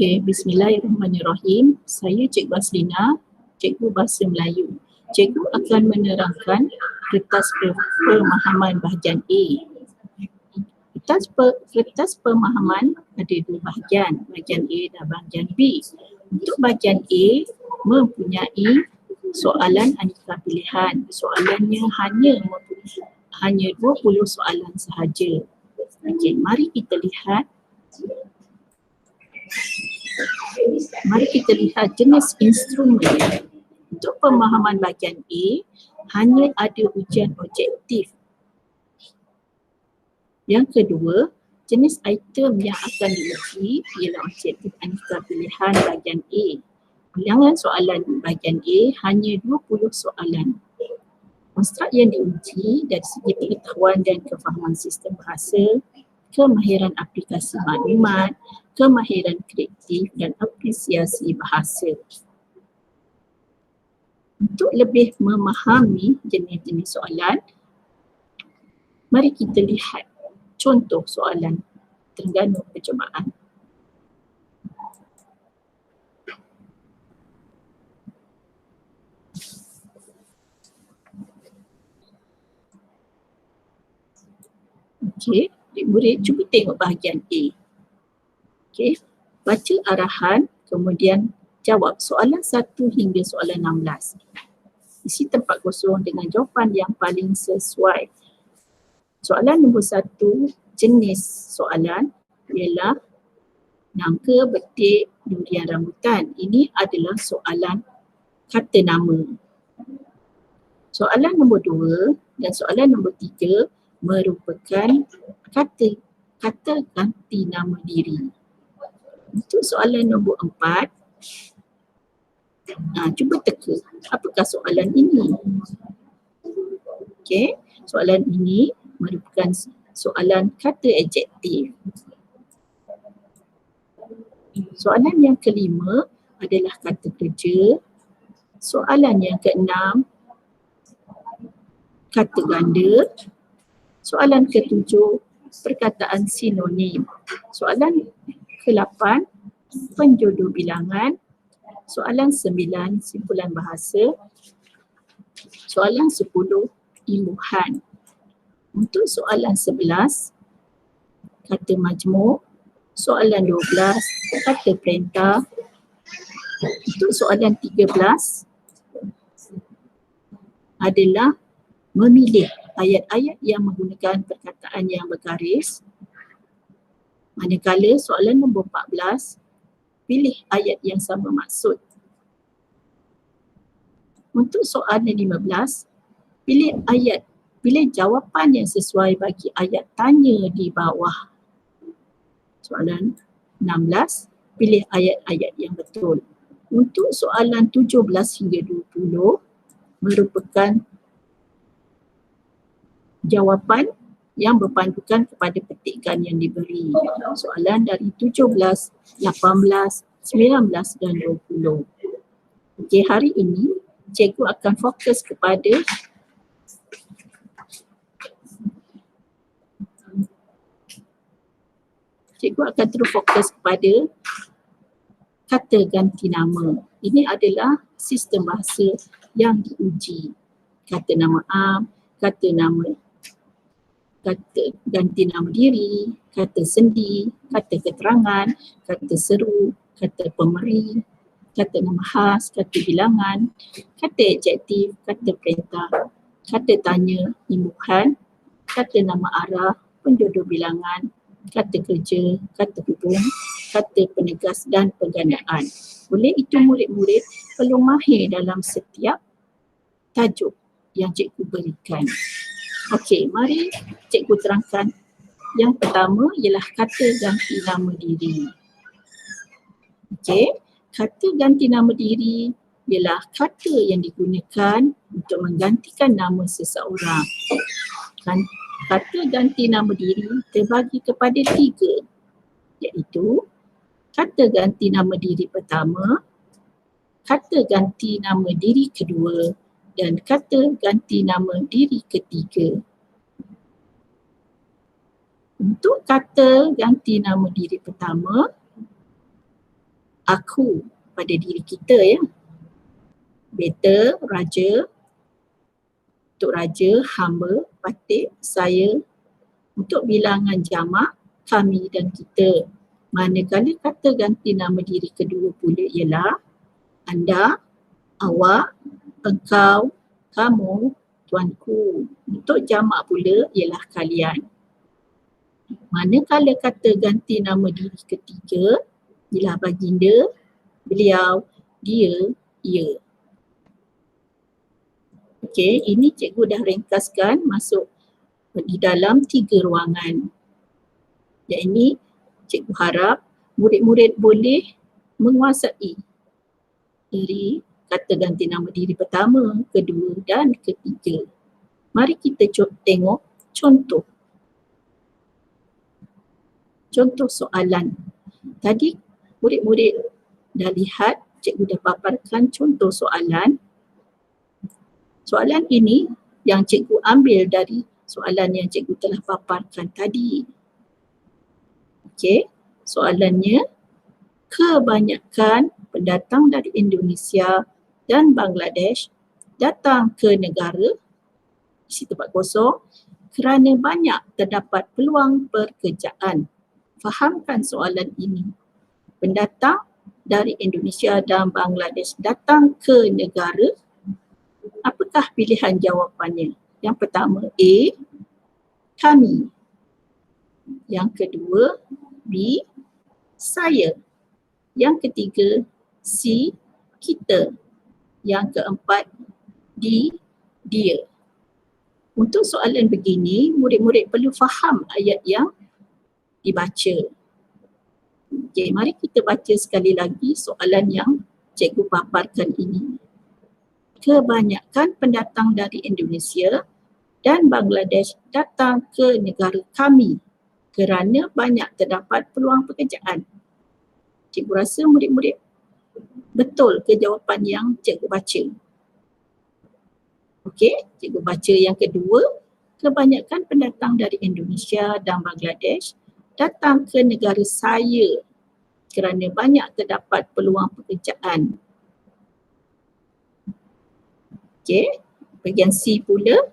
Okey, bismillahirrahmanirrahim. Saya Cikgu Aslina, Cikgu Bahasa Melayu. Cikgu akan menerangkan kertas pemahaman bahagian A. Kertas pemahaman ada dua bahagian, bahagian A dan bahagian B. Untuk bahagian A mempunyai soalan aneka pilihan. Soalannya hanya 20 soalan sahaja. Okey, mari kita lihat jenis instrumen. Untuk pemahaman bahagian A hanya ada ujian objektif. Yang kedua, jenis item yang akan diuji ialah objektif aneka pilihan bahagian A. Bilangan soalan bahagian A hanya 20 soalan. Konstruk yang diuji dari segi pengetahuan dan kefahaman sistem bahasa, kemahiran aplikasi maklumat, kemahiran kreatif dan apresiasi bahasa. Untuk lebih memahami jenis-jenis soalan, mari kita lihat contoh soalan Terengganu percubaan. Okey, murid cuba tengok bahagian A. Okey, baca arahan kemudian jawab soalan 1 hingga soalan 16. Isi tempat kosong dengan jawapan yang paling sesuai. Soalan nombor 1, jenis soalan ialah nangka, betik, durian rambutan. Ini adalah soalan kata nama. Soalan nombor 2 dan soalan nombor 3 merupakan kata ganti nama diri. Untuk soalan nombor 4, cuba teka apakah soalan ini. Okey, soalan ini merupakan soalan kata adjektif. Soalan yang kelima adalah kata kerja. Soalan yang keenam kata ganda. Soalan ketujuh perkataan sinonim. Soalan ke-8 penjodoh bilangan. Soalan 9 simpulan bahasa. Soalan 10 imbuhan. Untuk soalan 11 kata majmuk. Soalan 12 kata perintah. Untuk soalan 13 adalah memilih ayat-ayat yang menggunakan perkataan yang bergaris. Manakala soalan nombor 14, pilih ayat yang sama maksud. Untuk soalan 15, pilih jawapan yang sesuai bagi ayat tanya di bawah. Soalan 16, pilih ayat-ayat yang betul. Untuk soalan 17 hingga 20 merupakan jawapan yang berpandukan kepada petikan yang diberi. Soalan dari 17, 18, 19 dan 20. Okey, hari ini cikgu akan fokus kepada terus fokus kepada kata ganti nama. Ini adalah sistem bahasa yang diuji. Kata nama am, kata ganti nama diri, kata sendi, kata keterangan, kata seru, kata pemberi, kata nama khas, kata bilangan, kata adjektif, kata perintah, kata tanya, imbuhan, kata nama arah, penjodoh bilangan, kata kerja, kata hubung, kata penegas dan penggandaan. Oleh itu murid-murid perlu mahir dalam setiap tajuk yang cikgu berikan. Okey, mari cikgu terangkan. Yang pertama ialah kata ganti nama diri. Okey, kata ganti nama diri ialah kata yang digunakan untuk menggantikan nama seseorang. Kata ganti nama diri terbagi kepada 3, iaitu kata ganti nama diri pertama, kata ganti nama diri kedua dan kata ganti nama diri ketiga. Untuk kata ganti nama diri pertama, aku pada diri kita ya. Beta, raja, untuk raja, hamba, patik, saya. Untuk bilangan jamak, kami dan kita. Manakala kata ganti nama diri kedua pula ialah anda, awak, engkau, kamu, tuanku. Untuk jamak pula ialah kalian. Manakala kata ganti nama diri ketiga ialah baginda, beliau, dia, ia. Okey, ini cikgu dah ringkaskan masuk di dalam 3 ruangan. Yang ini cikgu harap murid-murid boleh menguasai dari kata ganti nama diri pertama, kedua dan ketiga. Mari kita tengok contoh. Contoh soalan. Tadi murid-murid dah lihat, cikgu dah paparkan contoh soalan. Soalan ini yang cikgu ambil dari soalan yang cikgu telah paparkan tadi. Okey, soalannya, kebanyakan pendatang dari Indonesia dan Bangladesh datang ke negara isi tempat kosong kerana banyak terdapat peluang pekerjaan. Fahamkan soalan ini. Pendatang dari Indonesia dan Bangladesh datang ke negara, apakah pilihan jawapannya? Yang pertama A, kami. Yang kedua B, saya. Yang ketiga C, kita. Yang keempat D, dia. Untuk soalan begini, murid-murid perlu faham ayat yang dibaca. Okey, mari kita baca sekali lagi soalan yang cikgu paparkan ini. Kebanyakan pendatang dari Indonesia dan Bangladesh datang ke negara kami kerana banyak terdapat peluang pekerjaan. Cikgu rasa murid-murid betul ke jawapan yang cikgu baca? Okey, cikgu baca yang kedua. Kebanyakan pendatang dari Indonesia dan Bangladesh datang ke negara saya kerana banyak terdapat peluang pekerjaan. Okey, bahagian C pula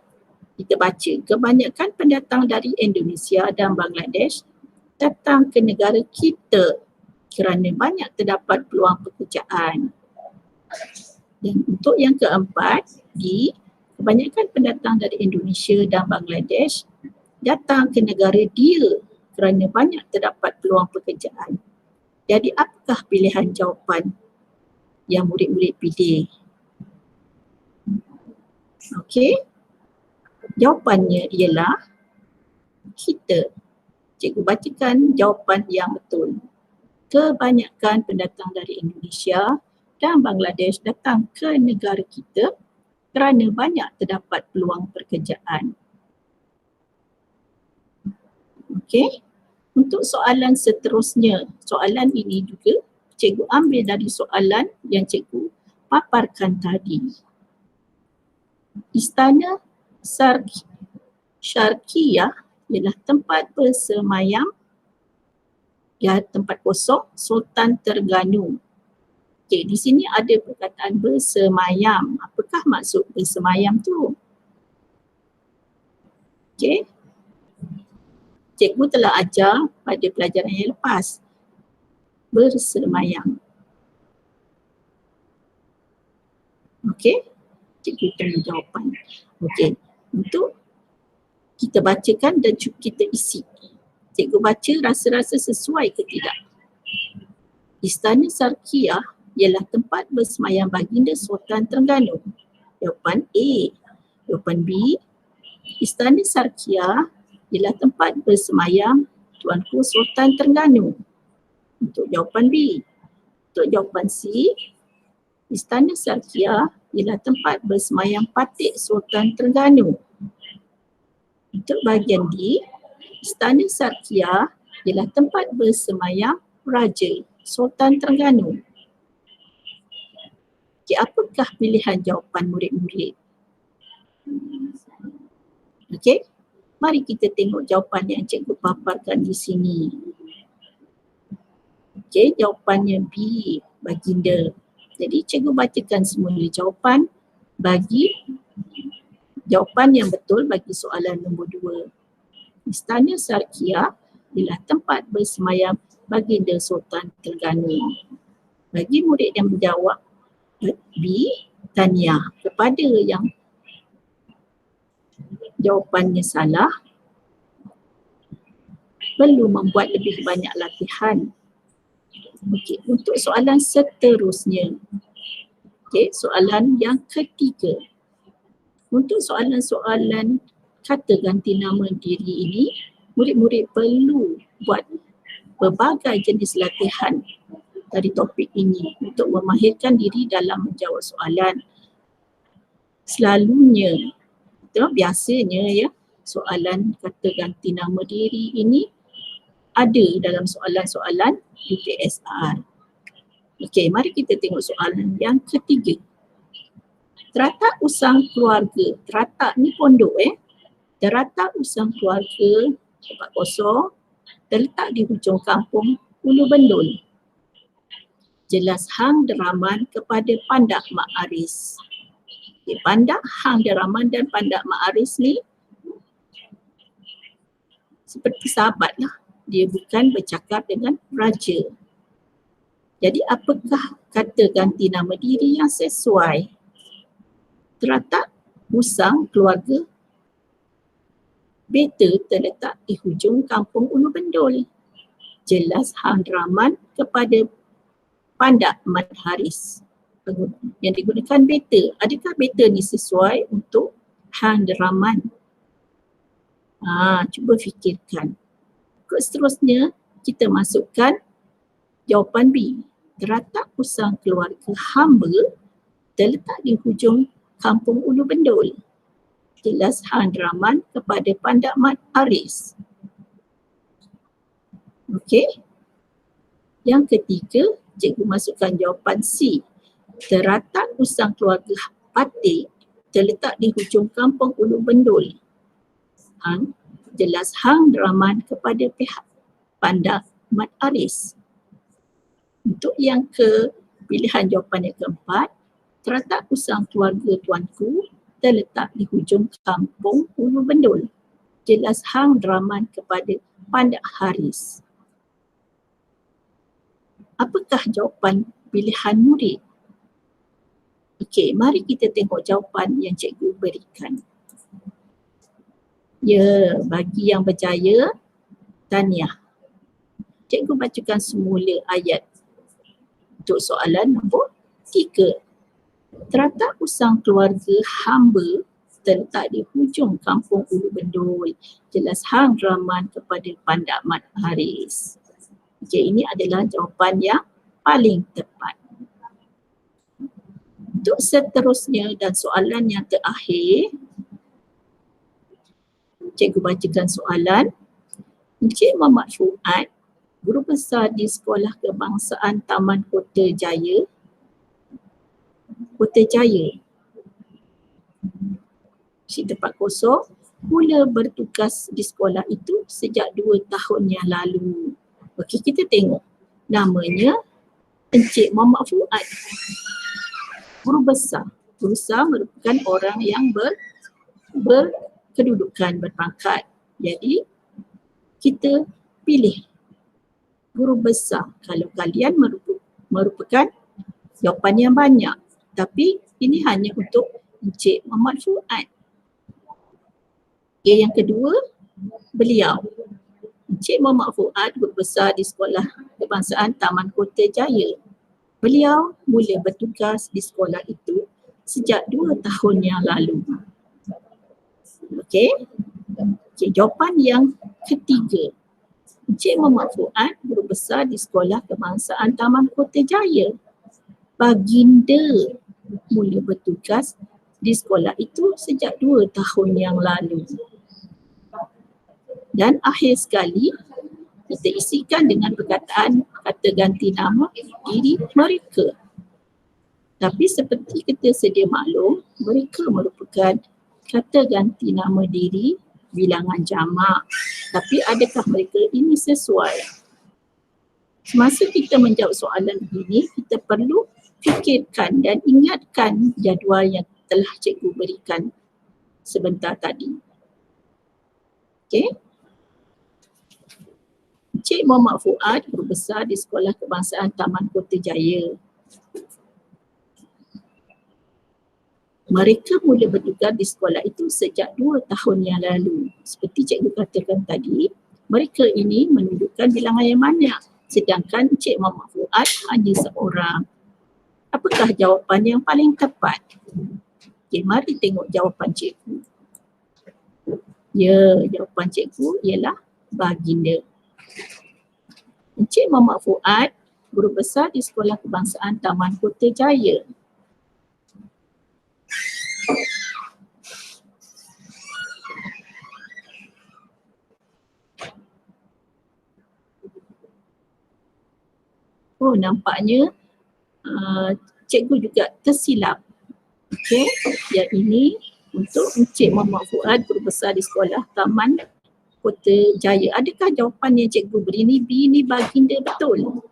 kita baca. Kebanyakan pendatang dari Indonesia dan Bangladesh datang ke negara kita kerana banyak terdapat peluang pekerjaan. Dan untuk yang keempat, D, kebanyakan pendatang dari Indonesia dan Bangladesh datang ke negara dia kerana banyak terdapat peluang pekerjaan. Jadi apakah pilihan jawapan yang murid-murid pilih? Okey, jawapannya ialah kita. Cikgu bacakan jawapan yang betul. Kebanyakan pendatang dari Indonesia dan Bangladesh datang ke negara kita kerana banyak terdapat peluang pekerjaan. Okey, untuk soalan seterusnya, soalan ini juga cikgu ambil dari soalan yang cikgu paparkan tadi. Istana Syarqiyah ialah tempat bersemayam, ya, tempat kosong Sultan Terengganu. Okey, di sini ada perkataan bersemayam. Apakah maksud bersemayam tu? Okey, cikgu telah ajar pada pelajaran yang lepas. Bersemayam. Okey, cikgu tanya jawapan. Okey, untuk kita bacakan dan kita isi. Cikgu baca rasa-rasa sesuai ke tidak? Istana Syarqiyah ialah tempat bersemayam baginda Sultan Terengganu. Jawapan A. Jawapan B. Istana Syarqiyah ialah tempat bersemayam Tuanku Sultan Terengganu. Untuk jawapan B. Untuk jawapan C, Istana Syarqiyah ialah tempat bersemayam Patik Sultan Terengganu. Untuk bahagian D, Istana Syarqiyah ialah tempat bersemayam Raja Sultan Terengganu. Okay, apakah pilihan jawapan murid-murid? Okey, mari kita tengok jawapan yang cikgu paparkan di sini. Okey, jawapannya B, baginda. Jadi cikgu bacakan semula jawapan yang betul bagi soalan nombor 2. Istana Sarkia ialah tempat bersemayam baginda Sultan Terengganu. Bagi murid yang menjawab B, tahniah. Kepada yang jawapannya salah, perlu membuat lebih banyak latihan. Okey, untuk soalan seterusnya. Okey, soalan yang ketiga. Untuk soalan-soalan kata ganti nama diri ini, murid-murid perlu buat berbagai jenis latihan dari topik ini untuk memahirkan diri dalam menjawab soalan. Selalunya, biasanya ya, soalan kata ganti nama diri ini ada dalam soalan-soalan UPSR. Okey, mari kita tengok soalan yang ketiga. Teratak usang keluarga. Teratak ni pondok Teratak usang keluarga tempat kosong terletak di hujung kampung Ulu Bendul. Jelas hang deraman kepada Pandak Mak Aris. Okay, Pandak hang deraman dan Pandak Mak Aris ni seperti sahabat lah. Dia bukan bercakap dengan raja. Jadi apakah kata ganti nama diri yang sesuai? Teratak usang keluarga beta terletak di hujung kampung Ulu Bendul. Jelas hang deraman kepada Pandak Mat Haris. Yang digunakan beta. Adakah beta ni sesuai untuk hang deraman? Cuba fikirkan. Seterusnya kita masukkan jawapan B. Teratak usang keluarga hamba terletak di hujung kampung Ulu Bendul. Jelas hang deraman kepada Pandak Mat Haris. Okey. Yang ketiga, cikgu masukkan jawapan C. Teratak usang keluarga Patik terletak di hujung kampung Ulu Bendul. Jelas hang deraman kepada pihak Pandak Mat Haris. Untuk yang pilihan jawapan yang keempat, teratak usang keluarga tuanku terletak di hujung kampung Ulu Bendul. Jelas hang deraman kepada Pandak Haris. Apakah jawapan pilihan murid? Okey, mari kita tengok jawapan yang cikgu berikan. Ya, bagi yang berjaya, tahniah. Cikgu bacakan semula ayat untuk soalan nombor 3. Teratak usang keluarga hamba terletak di hujung kampung Ulu Bendul. Jelas hang deraman kepada Pandak Mat Haris. Okey, ini adalah jawapan yang paling tepat. Untuk seterusnya dan soalan yang terakhir, cikgu bacakan soalan. Encik Muhammad Fuad, guru besar di Sekolah Kebangsaan Taman Kota Jaya, si tempat kosong, mula bertugas di sekolah itu sejak 2 tahun yang lalu. Okey, kita tengok. Namanya Encik Muhammad Fuad. Guru besar. Guru besar merupakan orang yang berkedudukan, berpangkat. Jadi, kita pilih guru besar. Kalau kalian merupakan jawapan yang banyak. Tapi ini hanya untuk Encik Muhammad Fuad. Okay, yang kedua, beliau. Encik Muhammad Fuad, guru besar di Sekolah Kebangsaan Taman Kota Jaya. Beliau mula bertugas di sekolah itu sejak 2 tahun yang lalu. Okey. Okay, jawapan yang ketiga. Encik Muhammad Fuad, guru besar di Sekolah Kebangsaan Taman Kota Jaya. Baginda mula bertugas di sekolah itu sejak 2 tahun yang lalu. Dan akhir sekali, kita isikan dengan perkataan kata ganti nama diri mereka. Tapi seperti kita sedia maklum, mereka merupakan kata ganti nama diri bilangan jamak. Tapi adakah mereka ini sesuai? Semasa kita menjawab soalan begini, kita perlu fikirkan dan ingatkan jadual yang telah cikgu berikan sebentar tadi. Okey. Encik Muhammad Fuad berbesar di Sekolah Kebangsaan Taman Kota Jaya. Mereka mula bertugas di sekolah itu sejak 2 tahun yang lalu. Seperti cikgu katakan tadi, mereka ini menunjukkan bilangan yang banyak. Sedangkan Encik Muhammad Fuad hanya seorang. Apakah jawapan yang paling tepat? Okay, mari tengok jawapan cikgu. Ya, jawapan cikgu ialah baginda. Encik Muhammad Fuad guru besar di Sekolah Kebangsaan Taman Kota Jaya. Oh, nampaknya cikgu juga tersilap. Okey, yang ini untuk Encik Muhammad Fuad guru besar di Sekolah Taman Kota Jaya. Adakah jawapan yang cikgu beri ni B ni baginda betul?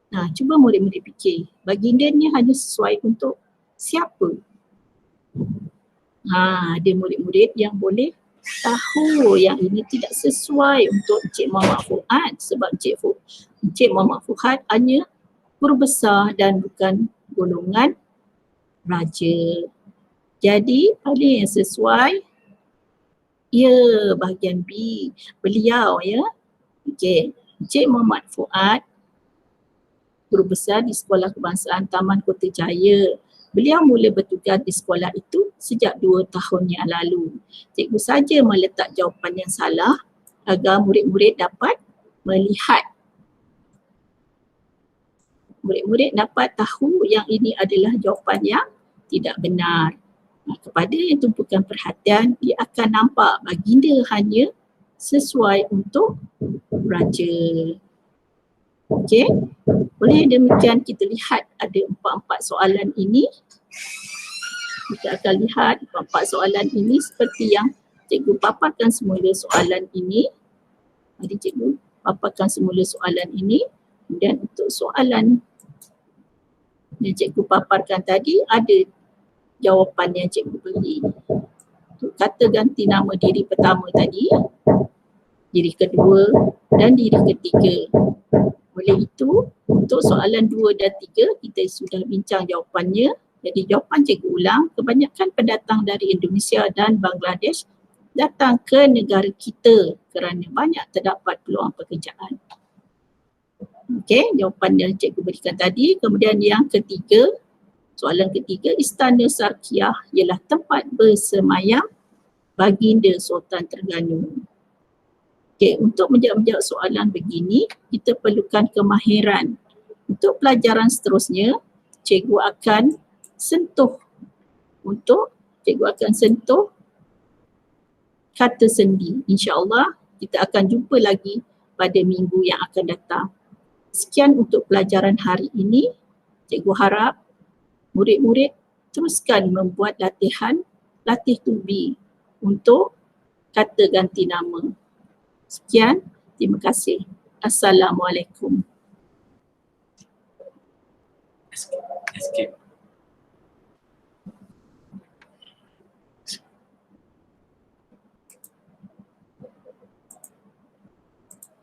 Nah, cuba murid-murid fikir. Baginda ni hanya sesuai untuk siapa? Ada murid-murid yang boleh tahu yang ini tidak sesuai untuk Encik Muhammad Fuad sebab Encik Muhammad Fuad hanya guru besar dan bukan golongan raja. Jadi paling yang sesuai ya bahagian B, beliau ya. Okey, Encik Muhammad Fuad guru besar di Sekolah Kebangsaan Taman Kota Jaya. Beliau mula bertugas di sekolah itu sejak 2 tahun yang lalu. Cikgu saja meletak jawapan yang salah agar murid-murid dapat melihat. Murid-murid dapat tahu yang ini adalah jawapan yang tidak benar. Kepada yang tumpukan perhatian, dia akan nampak baginda hanya sesuai untuk raja. Okey, boleh demikian kita lihat ada 4 soalan ini. Kita akan lihat 4 soalan ini seperti yang cikgu paparkan semula soalan ini. Mari cikgu paparkan semula soalan ini. Kemudian untuk soalan yang cikgu paparkan tadi ada jawapan yang cikgu beri. Untuk kata ganti nama diri pertama tadi, diri kedua dan diri ketiga. Oleh itu, untuk soalan 2 dan 3 kita sudah bincang jawapannya. Jadi jawapan cikgu ulang, kebanyakan pendatang dari Indonesia dan Bangladesh datang ke negara kita kerana banyak terdapat peluang pekerjaan. Okey, jawapan yang cikgu berikan tadi. Kemudian yang ketiga, soalan ketiga, Istana Sarkiah ialah tempat bersemayam baginda Sultan Terengganu. Okey, untuk menjawab soalan begini, kita perlukan kemahiran. Untuk pelajaran seterusnya, cikgu akan sentuh kata sendi. InsyaAllah kita akan jumpa lagi pada minggu yang akan datang. Sekian untuk pelajaran hari ini. Cikgu harap murid-murid teruskan membuat latih tubi untuk kata ganti nama. Sekian, terima kasih. Assalamualaikum. Escape.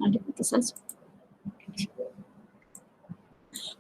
Ada putus asa.